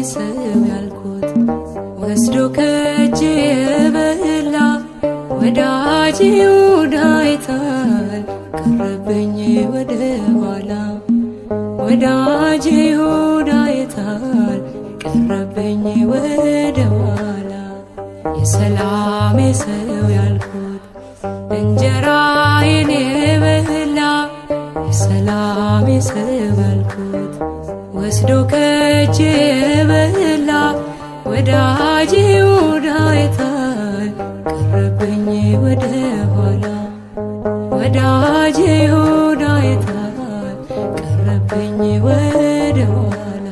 ሰው ያልኩት ወስዶ ከእጄ የበላ ወዳጄ ይሁዳ አይታል ቀረብኝ ወደ ኋላ ወዳጄ ይሁዳ አይታል ቀረብኝ ወደ ኋላ የሰላሜ ሰው ያልኩት እንጀራዬን የበላ የሰላሜ ሰው ያልኩት ወስዶ ከእጄ የበላ ወዳጄ ይሁዳ አይታል ቀረብኝ ወደ ኋላ ወዳጄ ይሁዳ አይታል ቀረብኝ ወደ ኋላ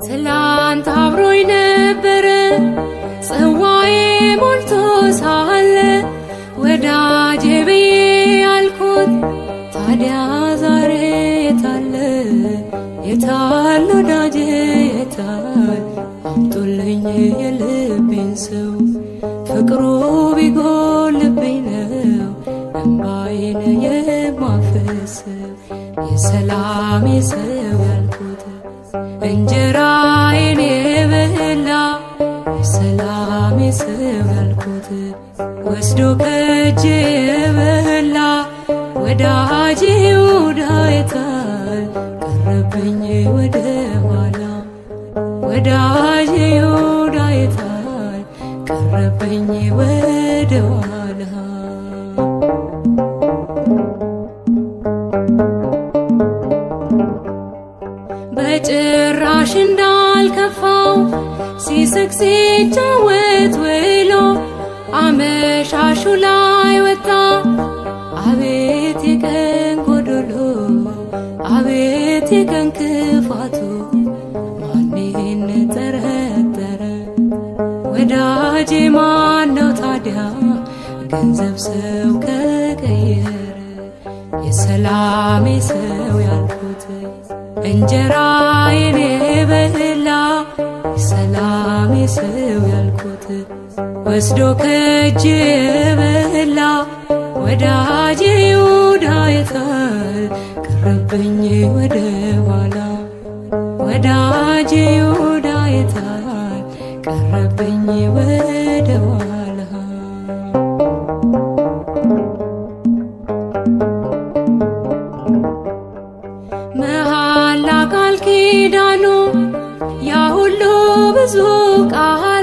ትላንት አብሮኝ ነበረ ጽዋዬ ሞልቶ ሳለ ወዳጄ ብዬ ያልኩት ታዲያ ዛሬ የታለ የታል ወዳጄ የታል አምጡልኝ የልቤን ሰው ፍቅሩ ቢጎልብኝ ነው እንባዬን የማፈሰው የሰላሜ ሰው ያልኩት እንጀራዬን የበላ የሰላሜ ሰው ያልኩት ወስዶ ከእጄ የበላ ወዳጄ ይሁዳ አይታል ቀረብኝ ወደ ኋላ ወዳጄ ይሁዳ አይታል ቀረብኝ ወደ ኋላ በጭራሽ እንዳልከፋው ሲስቅ ሲጫወት ውሎ አመሻሹ ላይ ወጣ አቤት የቀን ጎዶሎ አቤት የቀን ክፋቱ ማንን ጠረጠረ ወዳጄ ማነው ታዲያ ገንዘብ ሰው ከቀየረ የሰላሜ ሰው ያልኩት እንጀራዬን የበላ የሰላሜ ሰው ያልኩት ወስዶ ከእጄ የበላ ወዳጄ ይሁዳ አይታል ቀረብኝ ወደ ኋላ ወዳጄ ይሁዳ አይታል ቀረብኝ ወደ ኋላ መሐላ ቃል ኪዳኑ ያ ሁሉ ብዙ ቃል